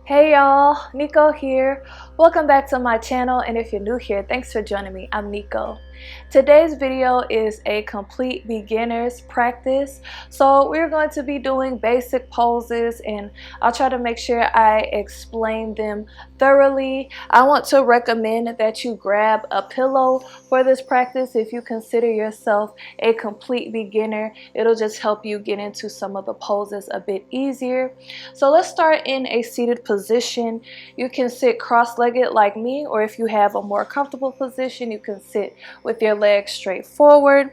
Hey y'all, Nico here. Welcome back to my channel, and if you're new here, thanks for joining me. I'm Nico. Today's video is a complete beginner's practice. So we're going to be doing basic poses, and I'll try to make sure I explain them thoroughly. I want to recommend that you grab a pillow for this practice if you consider yourself a complete beginner. It'll just help you get into some of the poses a bit easier. So let's start in a seated position. You can sit cross-legged like me, or if you have a more comfortable position, you can sit with your legs straight forward.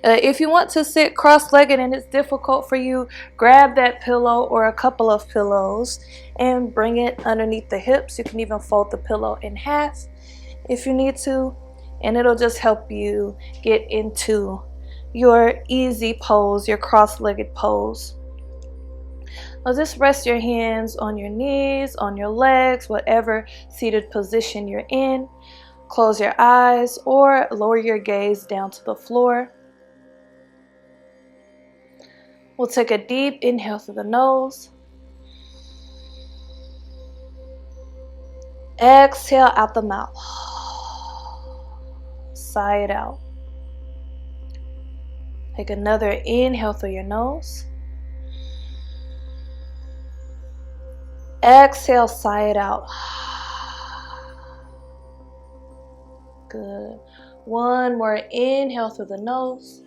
If you want to sit cross-legged and it's difficult for you, grab that pillow or a couple of pillows and bring it underneath the hips. You can even fold the pillow in half if you need to, and it'll just help you get into your easy pose, your cross-legged pose. Now just rest your hands on your knees, on your legs, whatever seated position you're in. Close your eyes or lower your gaze down to the floor. We'll take a deep inhale through the nose. Exhale out the mouth. Sigh it out. Take another inhale through your nose. Exhale, sigh it out. Good. One more inhale through the nose.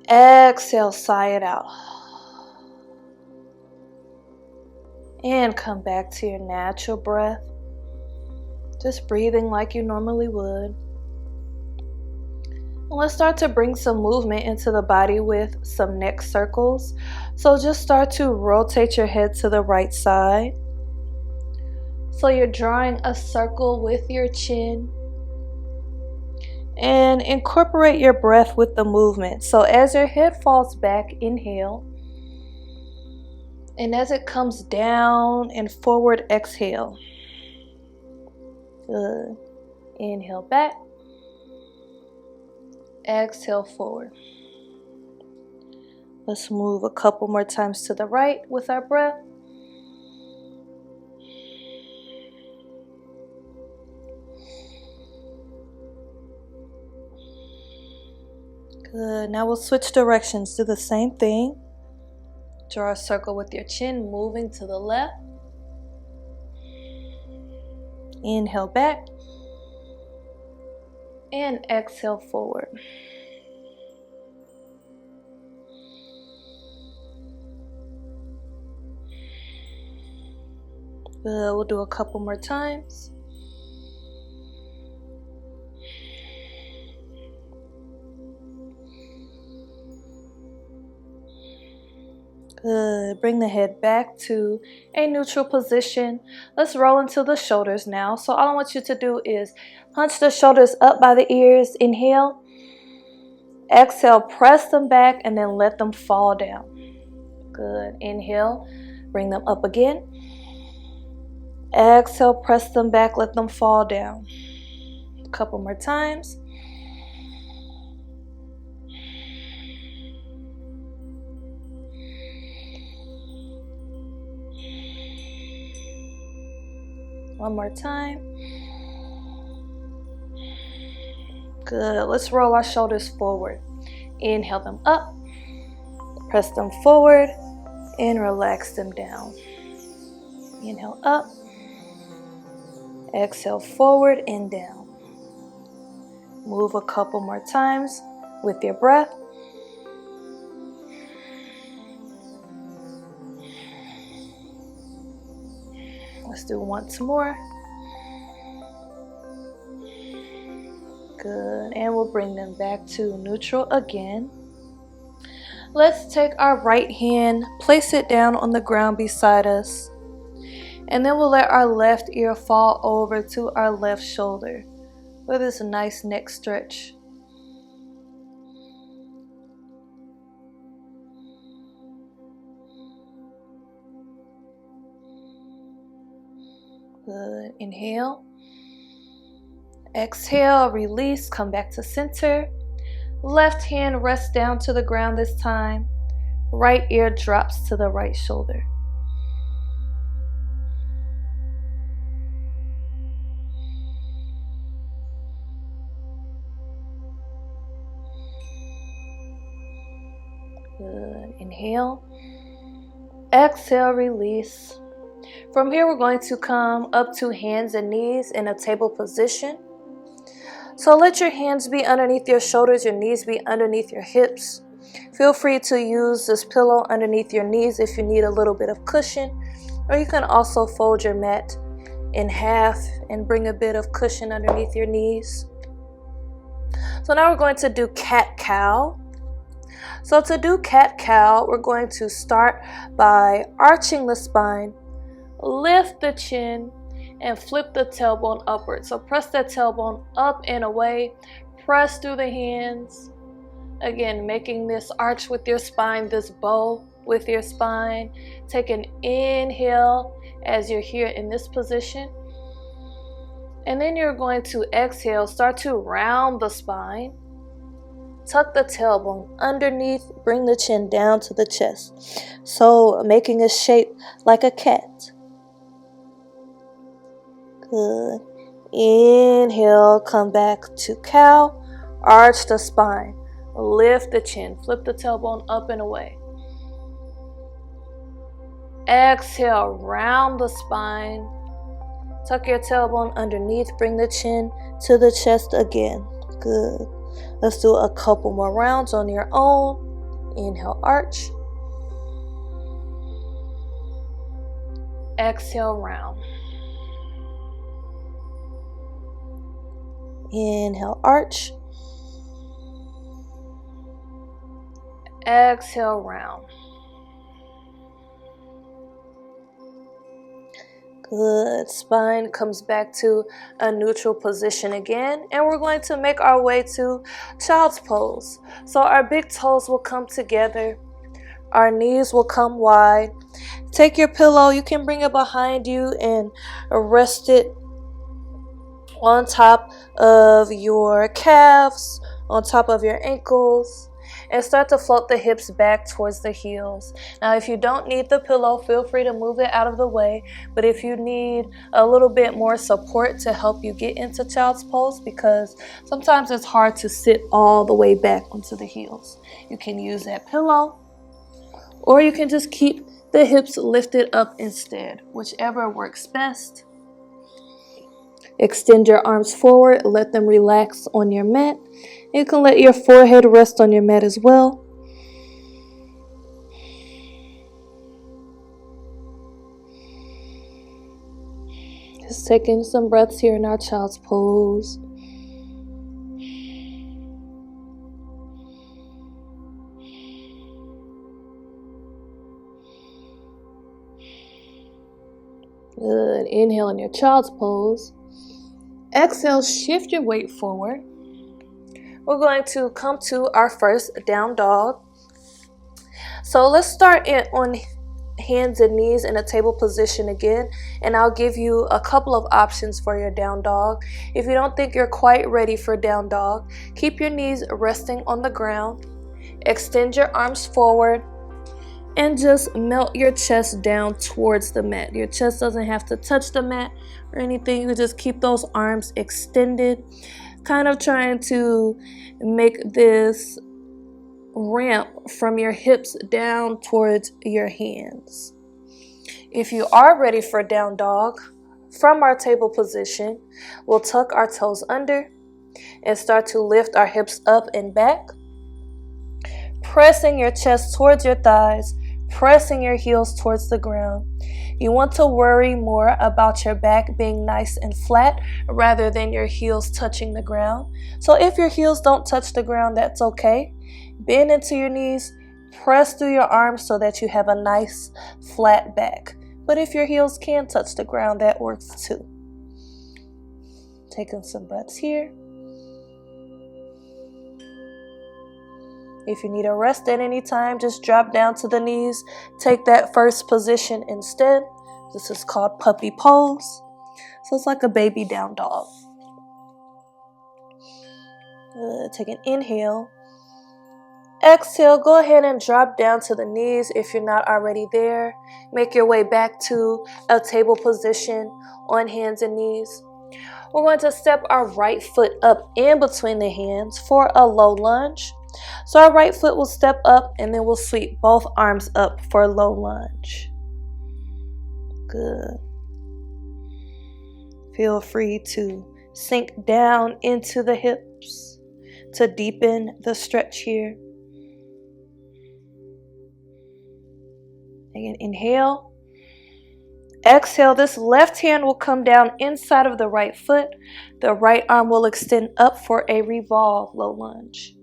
Exhale, sigh it out. And come back to your natural breath. Just breathing like you normally would. And let's start to bring some movement into the body with some neck circles. So just start to rotate your head to the right side. So you're drawing a circle with your chin. And incorporate your breath with the movement. So as your head falls back, inhale. And as it comes down and forward, exhale. Good. Inhale back. Exhale forward. Let's move a couple more times to the right with our breath. Good. Now we'll switch directions. Do the same thing. Draw a circle with your chin, moving to the left. Inhale back. And exhale forward. Good. We'll do a couple more times. Good. Bring the head back to a neutral position. Let's roll into the shoulders now. So all I want you to do is hunch the shoulders up by the ears. Inhale. Exhale, press them back and then let them fall down. Good. Inhale, bring them up again. Exhale, press them back, let them fall down. A couple more times. One more time. Good. Let's roll our shoulders forward. Inhale them up. Press them forward and relax them down. Inhale up. Exhale forward and down. Move a couple more times with your breath. Let's do once more. Good. And we'll bring them back to neutral again. Let's take our right hand, place it down on the ground beside us. And then we'll let our left ear fall over to our left shoulder with this nice neck stretch. Good. Inhale. Exhale, release, come back to center. Left hand rests down to the ground this time. Right ear drops to the right shoulder. Good. Inhale. Exhale, release. From here, we're going to come up to hands and knees in a table position. So let your hands be underneath your shoulders, your knees be underneath your hips. Feel free to use this pillow underneath your knees if you need a little bit of cushion, or you can also fold your mat in half and bring a bit of cushion underneath your knees. So now we're going to do cat-cow. So to do cat-cow, we're going to start by arching the spine, lift the chin, and flip the tailbone upward. So press that tailbone up and away, press through the hands. Again, making this arch with your spine, this bow with your spine. Take an inhale as you're here in this position. And then you're going to exhale, start to round the spine. Tuck the tailbone underneath, bring the chin down to the chest. So making a shape like a cat. Good. Inhale, come back to cow. Arch the spine. Lift the chin. Flip the tailbone up and away. Exhale, round the spine. Tuck your tailbone underneath. Bring the chin to the chest again. Good. Let's do a couple more rounds on your own. Inhale, arch. Exhale, round. Inhale, arch. Exhale, round. Good. Spine comes back to a neutral position again. And we're going to make our way to child's pose. So our big toes will come together. Our knees will come wide. Take your pillow. You can bring it behind you and rest it on top of your calves, on top of your ankles, and start to float the hips back towards the heels. Now, if you don't need the pillow, feel free to move it out of the way. But if you need a little bit more support to help you get into child's pose, because sometimes it's hard to sit all the way back onto the heels, you can use that pillow, or you can just keep the hips lifted up instead, whichever works best. Extend your arms forward, let them relax on your mat. You can let your forehead rest on your mat as well. Just taking some breaths here in our child's pose. Good. Inhale in your child's pose. Exhale, shift your weight forward. We're going to come to our first down dog. So let's start on hands and knees in a table position again, and I'll give you a couple of options for your down dog. If you don't think you're quite ready for down dog, keep your knees resting on the ground. Extend your arms forward and just melt your chest down towards the mat. Your chest doesn't have to touch the mat or anything. You just keep those arms extended, kind of trying to make this ramp from your hips down towards your hands. If you are ready for down dog, from our table position, we'll tuck our toes under and start to lift our hips up and back, pressing your chest towards your thighs, pressing your heels towards the ground. You want to worry more about your back being nice and flat rather than your heels touching the ground. So if your heels don't touch the ground, that's okay. Bend into your knees, press through your arms so that you have a nice flat back. But if your heels can touch the ground, that works too. Taking some breaths here. If you need a rest at any time, just drop down to the knees. Take that first position instead. This is called puppy pose. So it's like a baby down dog. Take an inhale. Exhale, go ahead and drop down to the knees if you're not already there. Make your way back to a table position on hands and knees. We're going to step our right foot up in between the hands for a low lunge. So our right foot will step up and then we'll sweep both arms up for a low lunge. Good. Feel free to sink down into the hips to deepen the stretch here. Again, inhale. Exhale, this left hand will come down inside of the right foot. The right arm will extend up for a revolve low lunge.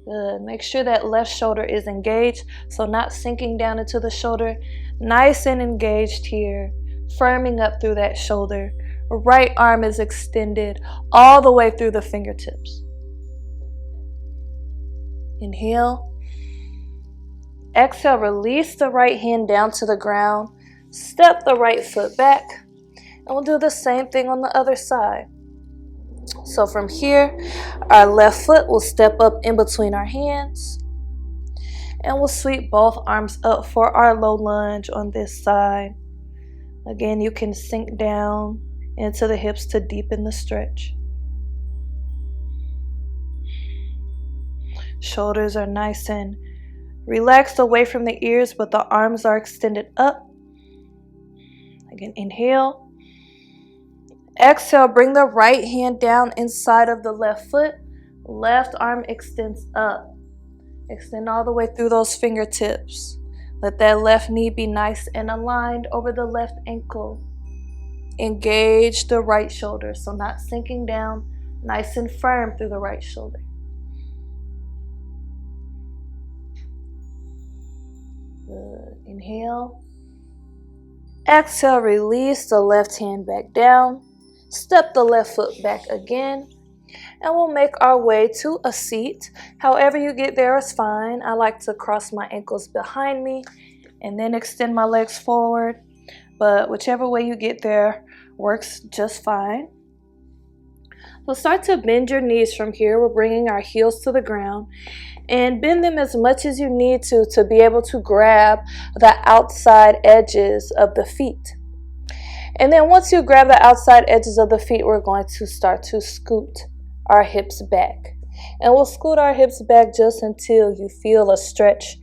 Good. Make sure that left shoulder is engaged, so not sinking down into the shoulder. Nice and engaged here, firming up through that shoulder. Right arm is extended all the way through the fingertips. Inhale. Exhale, release the right hand down to the ground. Step the right foot back. And we'll do the same thing on the other side. So from here, our left foot will step up in between our hands. And we'll sweep both arms up for our low lunge on this side. Again, you can sink down into the hips to deepen the stretch. Shoulders are nice and relaxed away from the ears, but the arms are extended up. Again, inhale. Exhale, bring the right hand down inside of the left foot. Left arm extends up. Extend all the way through those fingertips. Let that left knee be nice and aligned over the left ankle. Engage the right shoulder, so not sinking down, nice and firm through the right shoulder. Good. Inhale. Exhale, release the left hand back down. Step the left foot back again. And we'll make our way to a seat. However you get there is fine. I like to cross my ankles behind me and then extend my legs forward. But whichever way you get there works just fine. So start to bend your knees from here. We're bringing our heels to the ground. And bend them as much as you need to be able to grab the outside edges of the feet. And then once you grab the outside edges of the feet, we're going to start to scoot our hips back. And we'll scoot our hips back just until you feel a stretch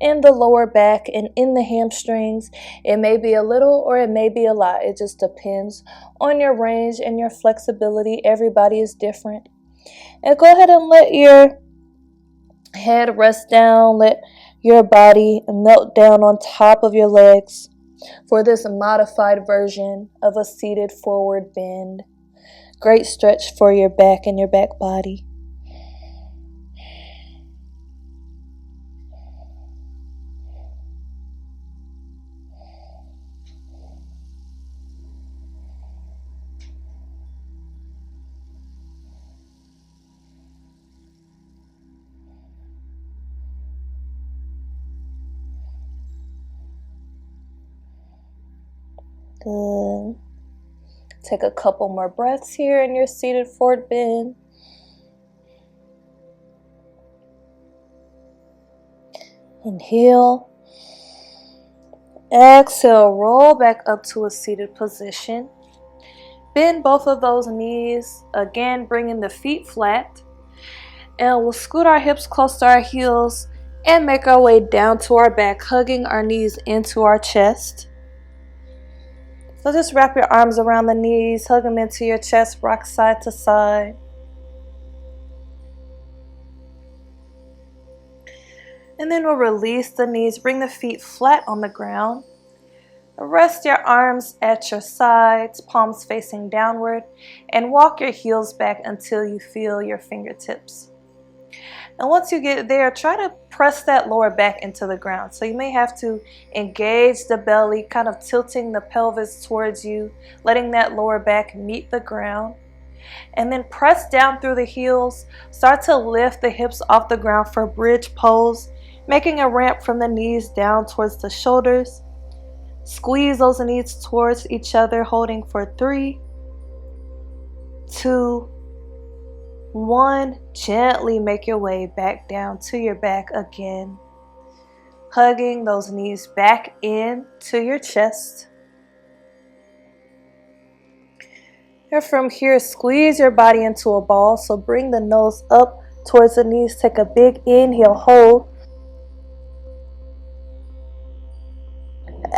in the lower back and in the hamstrings. It may be a little or it may be a lot. It just depends on your range and your flexibility. Everybody is different. And go ahead and let your head rest down. Let your body melt down on top of your legs for this modified version of a seated forward bend. Great stretch for your back and your back body. Good. Take a couple more breaths here in your seated forward bend. Inhale. Exhale, roll back up to a seated position. Bend both of those knees. Again, bringing the feet flat. And we'll scoot our hips close to our heels and make our way down to our back, hugging our knees into our chest. So just wrap your arms around the knees, hug them into your chest, rock side to side. And then we'll release the knees, bring the feet flat on the ground. Rest your arms at your sides, palms facing downward, and walk your heels back until you feel your fingertips. And once you get there, try to press that lower back into the ground. So you may have to engage the belly, kind of tilting the pelvis towards you, letting that lower back meet the ground. And then press down through the heels. Start to lift the hips off the ground for bridge pose, making a ramp from the knees down towards the shoulders. Squeeze those knees towards each other, holding for 3, 2, 1, gently make your way back down to your back again, hugging those knees back into your chest. And from here, squeeze your body into a ball. So bring the nose up towards the knees. Take a big inhale, hold.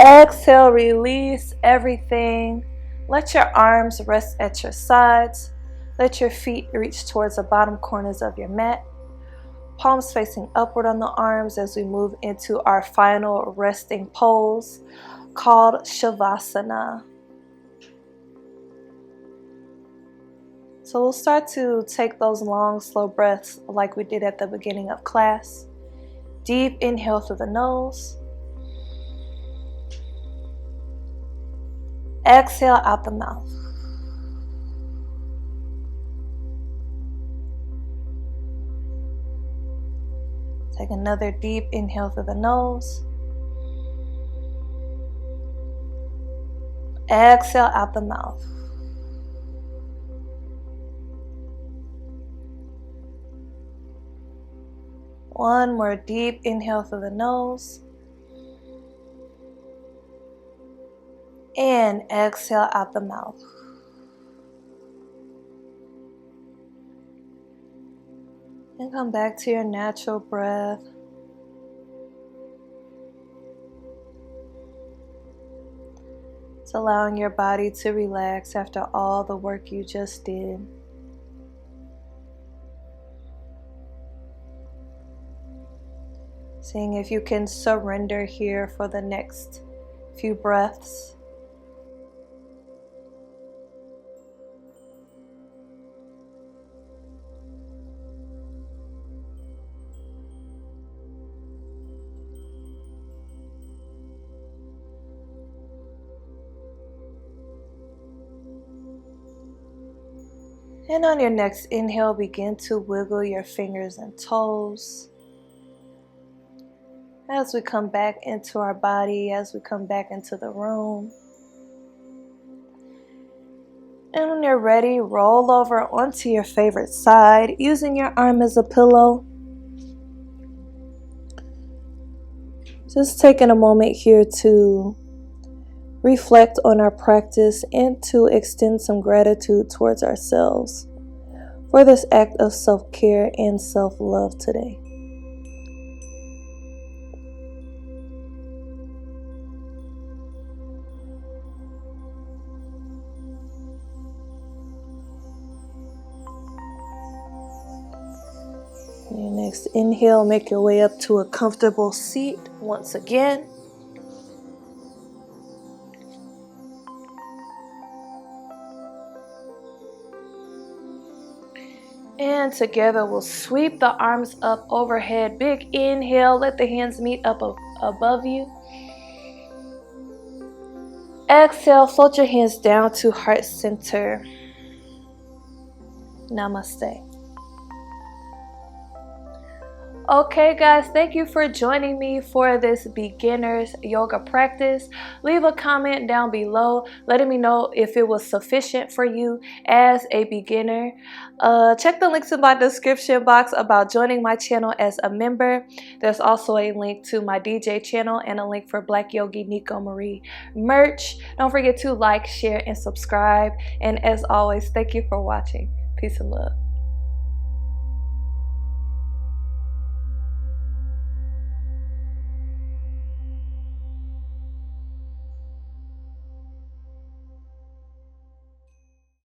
Exhale, release everything. Let your arms rest at your sides. Let your feet reach towards the bottom corners of your mat. Palms facing upward on the arms as we move into our final resting pose called Shavasana. So we'll start to take those long, slow breaths like we did at the beginning of class. Deep inhale through the nose. Exhale out the mouth. Take another deep inhale through the nose. Exhale out the mouth. One more deep inhale through the nose. And exhale out the mouth. And come back to your natural breath. It's allowing your body to relax after all the work you just did. Seeing if you can surrender here for the next few breaths. And on your next inhale, begin to wiggle your fingers and toes. As we come back into our body, as we come back into the room. And when you're ready, roll over onto your favorite side, using your arm as a pillow. Just taking a moment here to reflect on our practice and to extend some gratitude towards ourselves for this act of self-care and self-love today. Your next inhale, make your way up to a comfortable seat once again. And together we'll sweep the arms up overhead. Big inhale, let the hands meet up above you. Exhale, float your hands down to heart center. Namaste. Okay guys, thank you for joining me for this beginner's yoga practice. Leave a comment down below letting me know if it was sufficient for you as a beginner. Check the links in my description box about joining my channel as a member. There's also a link to my DJ channel and a link for Black Yogi Nico Marie merch. Don't forget to like, share, and subscribe. And as always, thank you for watching. Peace and love.